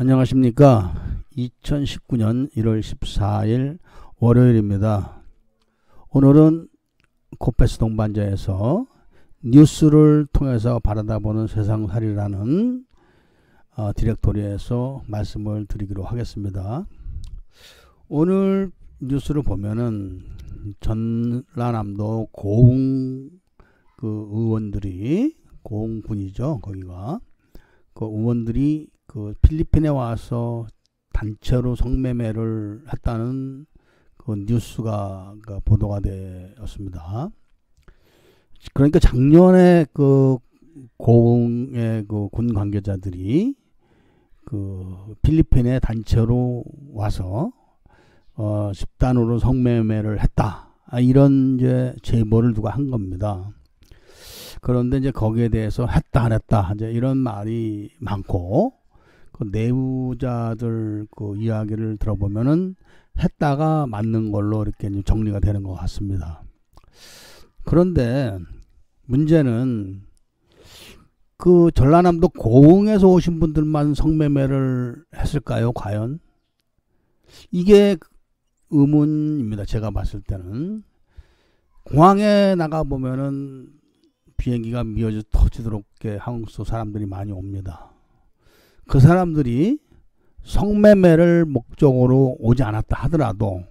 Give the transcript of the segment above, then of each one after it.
안녕하십니까. 2019년 1월 14일 월요일입니다. 오늘은 코페스 동반자에서 뉴스를 통해서 바라다보는 세상살이라는 디렉토리에서 말씀을 드리기로 하겠습니다. 오늘 뉴스를 보면은 전라남도 고흥 그 의원들이, 고흥군이죠, 거기가, 그 의원들이 그 필리핀에 와서 단체로 성매매를 했다는 그 뉴스가 보도가 되었습니다. 그러니까 작년에 그 고흥의 그 군 관계자들이 그 필리핀에 단체로 와서 집단으로 성매매를 했다, 이런 이제 제보를 누가 한 겁니다. 그런데 이제 거기에 대해서 했다 안 했다 이제 이런 말이 많고, 그 내부자들 그 이야기를 들어보면은 했다가 맞는 걸로 이렇게 정리가 되는 것 같습니다. 그런데 문제는 그 전라남도 고흥에서 오신 분들만 성매매를 했을까요, 과연? 이게 의문입니다. 제가 봤을 때는. 공항에 나가 보면은 비행기가 미어져 터지도록 한국 사람들이 많이 옵니다. 그 사람들이 성매매를 목적으로 오지 않았다 하더라도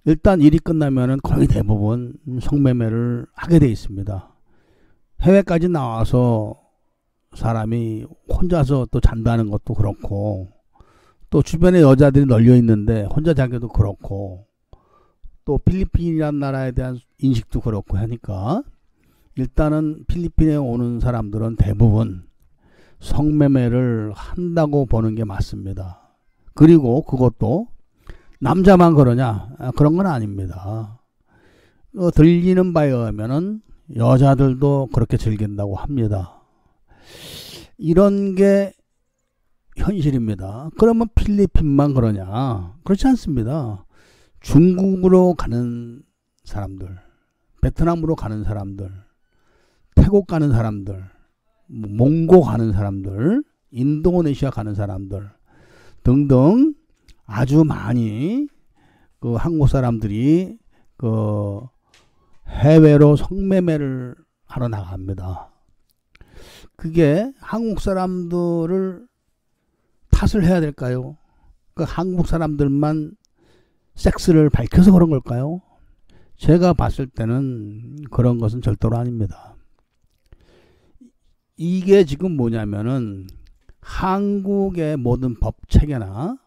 일단 일이 끝나면은 거의 대부분 성매매를 하게 돼 있습니다. 해외까지 나와서 사람이 혼자서 또 잔다는 것도 그렇고, 또 주변에 여자들이 널려 있는데 혼자 자기도 그렇고, 또 필리핀이라는 나라에 대한 인식도 그렇고 하니까 일단은 필리핀에 오는 사람들은 대부분 성매매를 한다고 보는 게 맞습니다. 그리고 그것도 남자만 그러냐? 그런 건 아닙니다. 들리는 바에 의하면은 여자들도 그렇게 즐긴다고 합니다. 이런 게 현실입니다. 그러면 필리핀만 그러냐? 그렇지 않습니다. 중국으로 가는 사람들, 베트남으로 가는 사람들, 태국 가는 사람들, 몽고 가는 사람들, 인도네시아 가는 사람들 등등 아주 많이 그 한국 사람들이 그 해외로 성매매를 하러 나갑니다. 그게 한국 사람들을 탓을 해야 될까요? 그 한국 사람들만 섹스를 밝혀서 그런 걸까요? 제가 봤을 때는 그런 것은 절대로 아닙니다. 이게 지금 뭐냐면은 한국의 모든 법 체계나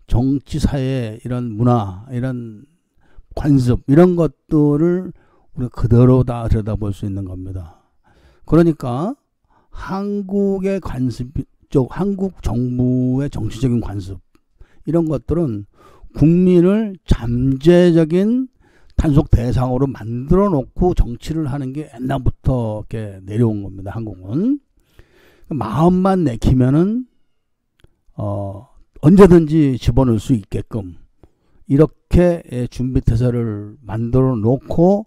정치 사회, 이런 문화, 이런 관습, 이런 것들을 우리가 그대로 다 들여다볼 수 있는 겁니다. 그러니까 한국의 관습 쪽, 한국 정부의 정치적인 관습, 이런 것들은 국민을 잠재적인 단속 대상으로 만들어 놓고 정치를 하는 게 옛날부터 이렇게 내려온 겁니다. 한국은 마음만 내키면은 언제든지 집어넣을 수 있게끔 이렇게 준비태세를 만들어 놓고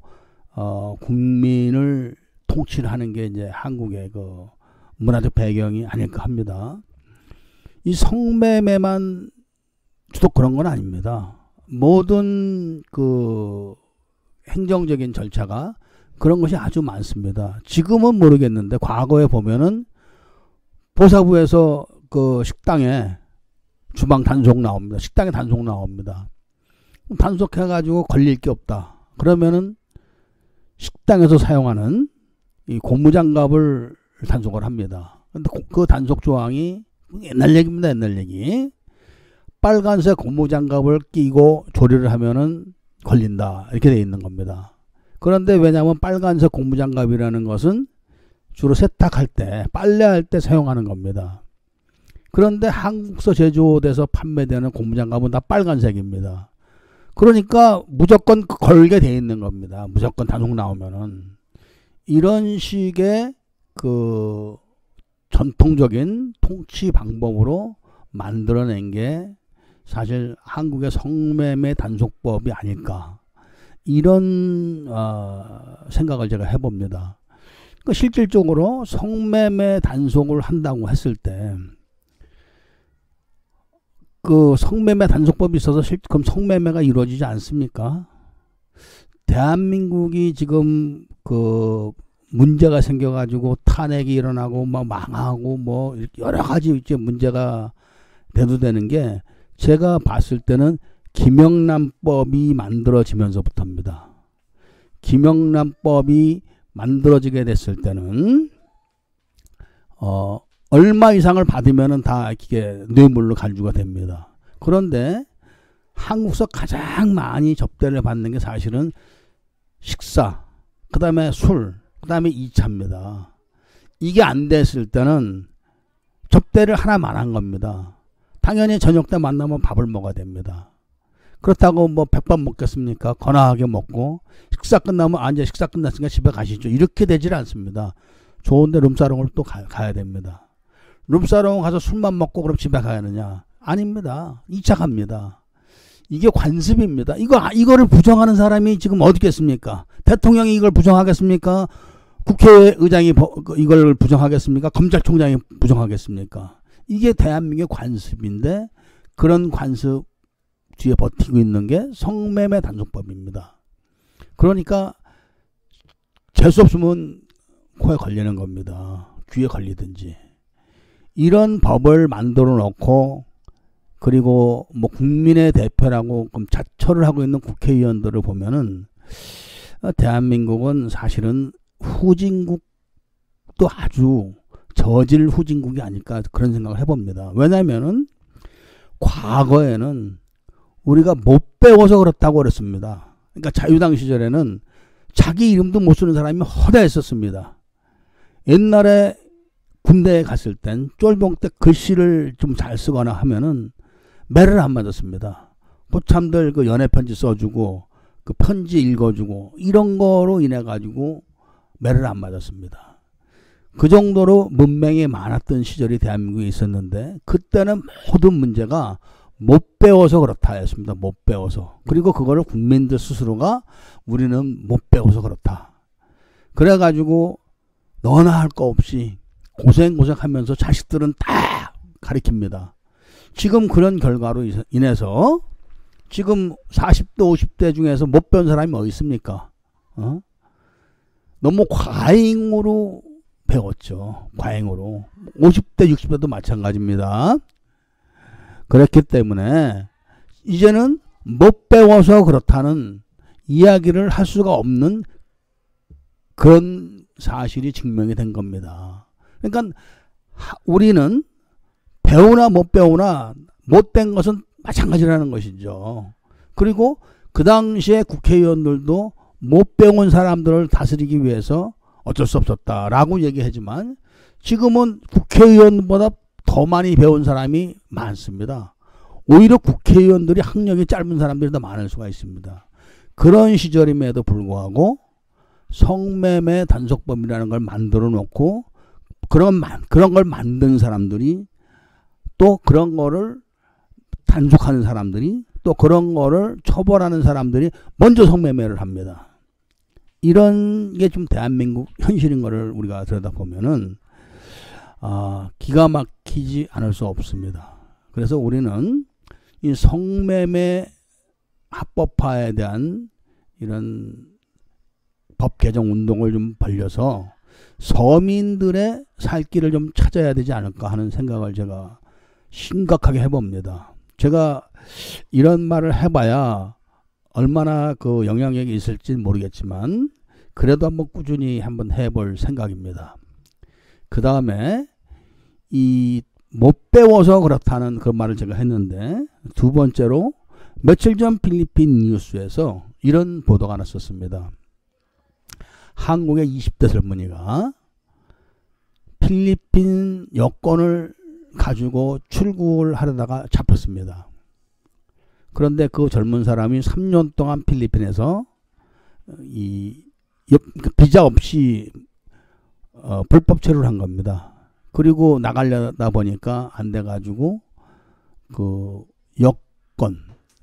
국민을 통치를 하는 게 이제 한국의 그 문화적 배경이 아닐까 합니다. 이 성매매만 주로 그런 건 아닙니다. 모든 그 행정적인 절차가 그런 것이 아주 많습니다. 지금은 모르겠는데 과거에 보면은 보사부에서 그 식당에 주방 단속 나옵니다. 식당에 단속 나옵니다. 단속해가지고 걸릴 게 없다. 그러면은 식당에서 사용하는 이 고무장갑을 단속을 합니다. 근데 그 단속 조항이 옛날 얘기입니다. 옛날 얘기. 빨간색 고무장갑을 끼고 조리를 하면은 걸린다, 이렇게 돼 있는 겁니다. 그런데 왜냐하면 빨간색 고무장갑이라는 것은 주로 세탁할 때, 빨래할 때 사용하는 겁니다. 그런데 한국서 제조돼서 판매되는 고무장갑은 다 빨간색입니다. 그러니까 무조건 걸게 돼 있는 겁니다. 무조건 단속 나오면은. 이런 식의 그 전통적인 통치 방법으로 만들어낸 게 사실 한국의 성매매 단속법이 아닐까, 이런 생각을 제가 해봅니다. 그러니까 실질적으로 성매매 단속을 한다고 했을 때 그 성매매 단속법이 있어서 그럼 성매매가 이루어지지 않습니까? 대한민국이 지금 그 문제가 생겨가지고 탄핵이 일어나고 막 망하고 뭐 여러 가지 이제 문제가 대두되는 게 제가 봤을 때는 김영란법이 만들어지면서부터입니다. 김영란법이 만들어지게 됐을 때는 얼마 이상을 받으면은 다 이게 뇌물로 간주가 됩니다. 그런데 한국서 가장 많이 접대를 받는 게 사실은 식사, 그 다음에 술, 그 다음에 2차입니다. 이게 안 됐을 때는 접대를 하나만 한 겁니다. 당연히 저녁 때 만나면 밥을 먹어야 됩니다. 그렇다고 뭐 100번 먹겠습니까? 거나하게 먹고 식사 끝나면 이제 식사 끝났으니까 집에 가시죠. 이렇게 되질 않습니다. 좋은데 룸사롱을 또 가야 됩니다. 룸사롱 가서 술만 먹고 그럼 집에 가야 하느냐? 아닙니다. 2차 갑니다. 이게 관습입니다. 이거를 부정하는 사람이 지금 어디 있겠습니까? 대통령이 이걸 부정하겠습니까? 국회의장이 이걸 부정하겠습니까? 검찰총장이 부정하겠습니까? 이게 대한민국의 관습인데 그런 관습 뒤에 버티고 있는 게 성매매 단속법입니다. 그러니까 재수 없으면 코에 걸리는 겁니다. 귀에 걸리든지. 이런 법을 만들어 놓고 그리고 뭐 국민의 대표라고 자처를 하고 있는 국회의원들을 보면은 대한민국은 사실은 후진국도 아주 저질 후진국이 아닐까 그런 생각을 해봅니다. 왜냐하면은 과거에는 우리가 못 배워서 그렇다고 그랬습니다. 그러니까 자유당 시절에는 자기 이름도 못 쓰는 사람이 허다했었습니다. 옛날에 군대에 갔을 땐 쫄봉 때 글씨를 좀 잘 쓰거나 하면은 매를 안 맞았습니다. 고참들 그 연애 편지 써주고 그 편지 읽어주고 이런 거로 인해 가지고 매를 안 맞았습니다. 그 정도로 문맹이 많았던 시절이 대한민국에 있었는데 그때는 모든 문제가 못 배워서 그렇다 했습니다. 못 배워서. 그리고 그거를 국민들 스스로가 우리는 못 배워서 그렇다. 그래가지고 너나 할 거 없이 고생하면서 자식들은 다 가르칩니다. 지금 그런 결과로 인해서 지금 40대 50대 중에서 못 배운 사람이 어디 있습니까? 너무 과잉으로 배웠죠. 과잉으로. 50대 60대도 마찬가지입니다. 그렇기 때문에 이제는 못 배워서 그렇다는 이야기를 할 수가 없는 그런 사실이 증명이 된 겁니다. 그러니까 우리는 배우나 못 배우나 못된 것은 마찬가지라는 것이죠. 그리고 그 당시에 국회의원들도 못 배운 사람들을 다스리기 위해서 어쩔 수 없었다라고 얘기하지만 지금은 국회의원보다 더 많이 배운 사람이 많습니다. 오히려 국회의원들이 학력이 짧은 사람들이 더 많을 수가 있습니다. 그런 시절임에도 불구하고 성매매 단속법이라는 걸 만들어 놓고 그런 걸 만든 사람들이 또 그런 거를 단속하는 사람들이 또 그런 거를 처벌하는 사람들이 먼저 성매매를 합니다. 이런 게 좀 대한민국 현실인 거를 우리가 들여다보면은 기가 막히지 않을 수 없습니다. 그래서 우리는 이 성매매 합법화에 대한 이런 법 개정 운동을 좀 벌려서 서민들의 살 길을 좀 찾아야 되지 않을까 하는 생각을 제가 심각하게 해봅니다. 제가 이런 말을 해봐야 얼마나 그 영향력이 있을지 모르겠지만 그래도 한번 꾸준히 한번 해볼 생각입니다. 그 다음에 이 못 배워서 그렇다는 그 말을 제가 했는데 두 번째로 며칠 전 필리핀 뉴스에서 이런 보도가 났었습니다. 한국의 20대 젊은이가 필리핀 여권을 가지고 출국을 하려다가 잡혔습니다. 그런데 그 젊은 사람이 3년 동안 필리핀에서 비자 없이 불법 체류를 한 겁니다. 그리고 나가려다 보니까 안 돼가지고 그 여권,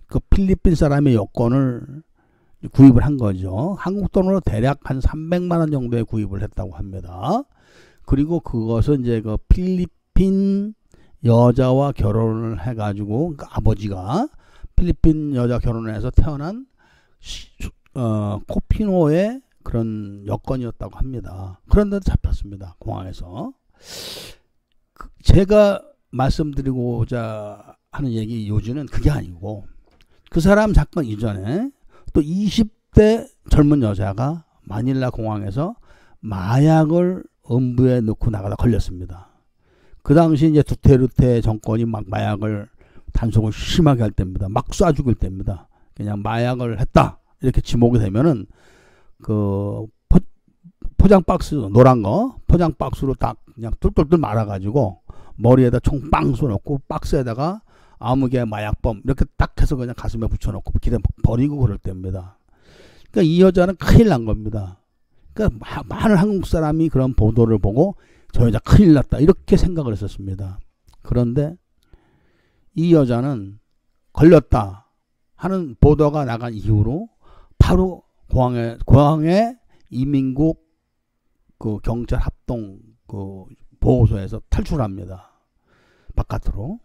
그 필리핀 사람의 여권을 구입을 한 거죠. 한국 돈으로 대략 한 300만 원 정도에 구입을 했다고 합니다. 그리고 그것은 이제 그 필리핀 여자와 결혼을 해가지고 그러니까 아버지가 필리핀 여자 결혼해서 태어난 코피노의 그런 여건이었다고 합니다. 그런데도 잡혔습니다. 공항에서. 제가 말씀드리고자 하는 얘기 요지는 그게 아니고 그 사람 사건 이전에 또 20대 젊은 여자가 마닐라 공항에서 마약을 음부에 넣고 나가다 걸렸습니다. 그 당시 이제 두테르테 정권이 막 마약을 단속을 심하게 할 때입니다. 막 쏴 죽일 때입니다. 그냥 마약을 했다 이렇게 지목이 되면은 그 포장 박스 노란 거 포장 박스로 딱 그냥 뚫뚫뚫 말아가지고 머리에다 총 빵 쏘놓고 박스에다가 아무개 마약범 이렇게 딱 해서 그냥 가슴에 붙여놓고 길에 버리고 그럴 때입니다. 그러니까 이 여자는 큰일 난 겁니다. 그러니까 많은 한국 사람이 그런 보도를 보고 저 여자 큰일 났다 이렇게 생각을 했었습니다. 그런데 이 여자는 걸렸다 하는 보도가 나간 이후로 바로 공항에 이민국 그 경찰 합동 그 보호소에서 탈출합니다. 바깥으로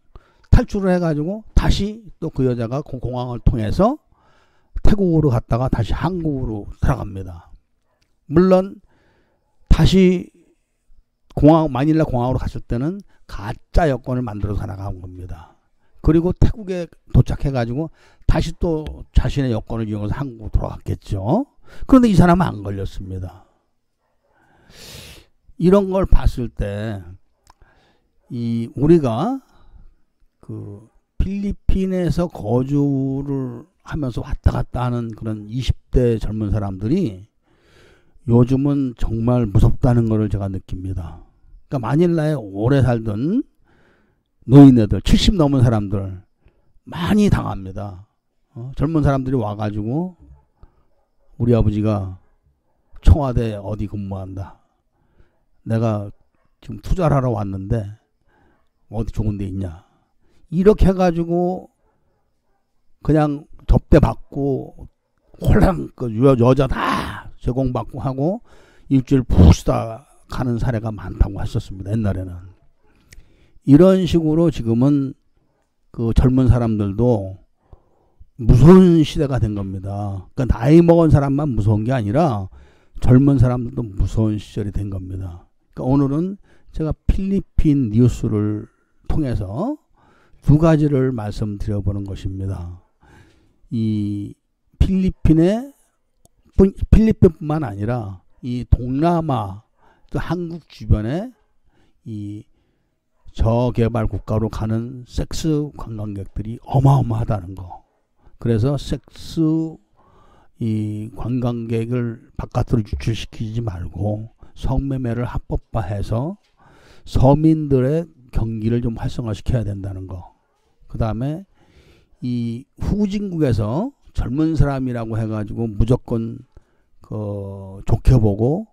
탈출을 해가지고 다시 또 그 여자가 공항을 통해서 태국으로 갔다가 다시 한국으로 들어갑니다. 물론 다시 마닐라 공항으로 갔을 때는 가짜 여권을 만들어서 나간 겁니다. 그리고 태국에 도착해가지고 다시 또 자신의 여권을 이용해서 한국으로 돌아갔겠죠. 그런데 이 사람은 안 걸렸습니다. 이런 걸 봤을 때 우리가 그 필리핀에서 거주를 하면서 왔다 갔다 하는 그런 20대 젊은 사람들이 요즘은 정말 무섭다는 것을 제가 느낍니다. 그러니까 마닐라에 오래 살던 노인네들 70 넘은 사람들 많이 당합니다. 젊은 사람들이 와가지고 우리 아버지가 청와대 어디 근무한다. 내가 지금 투자를 하러 왔는데 어디 좋은 데 있냐. 이렇게 해가지고 그냥 접대받고 홀랑 그 여자 다 제공받고 하고 일주일 푹 쉬다 가는 사례가 많다고 했었습니다. 옛날에는. 이런 식으로 지금은 그 젊은 사람들도 무서운 시대가 된 겁니다. 그러니까 나이 먹은 사람만 무서운 게 아니라 젊은 사람들도 무서운 시절이 된 겁니다. 그러니까 오늘은 제가 필리핀 뉴스를 통해서 두 가지를 말씀드려보는 것입니다. 이 필리핀뿐만 아니라 이 동남아 또 한국 주변에 이 저개발 국가로 가는 섹스 관광객들이 어마어마하다는 거. 그래서 섹스 이 관광객을 바깥으로 유출시키지 말고 성매매를 합법화해서 서민들의 경기를 좀 활성화시켜야 된다는 거. 그 다음에 이 후진국에서 젊은 사람이라고 해가지고 무조건 좋게 보고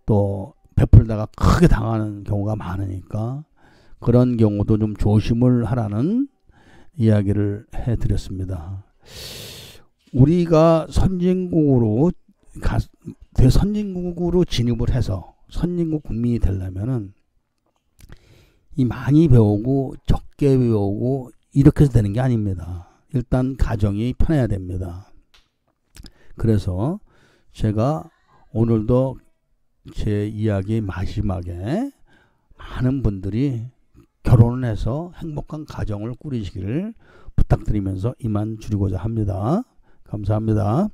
또 베풀다가 크게 당하는 경우가 많으니까 그런 경우도 좀 조심을 하라는 이야기를 해드렸습니다. 우리가 선진국으로 진입을 해서 선진국 국민이 되려면은 이 많이 배우고 적게 배우고 이렇게 해서 되는 게 아닙니다. 일단 가정이 편해야 됩니다. 그래서 제가 오늘도 제 이야기 마지막에 많은 분들이 결혼을 해서 행복한 가정을 꾸리시기를 부탁드리면서 이만 줄이고자 합니다. 감사합니다.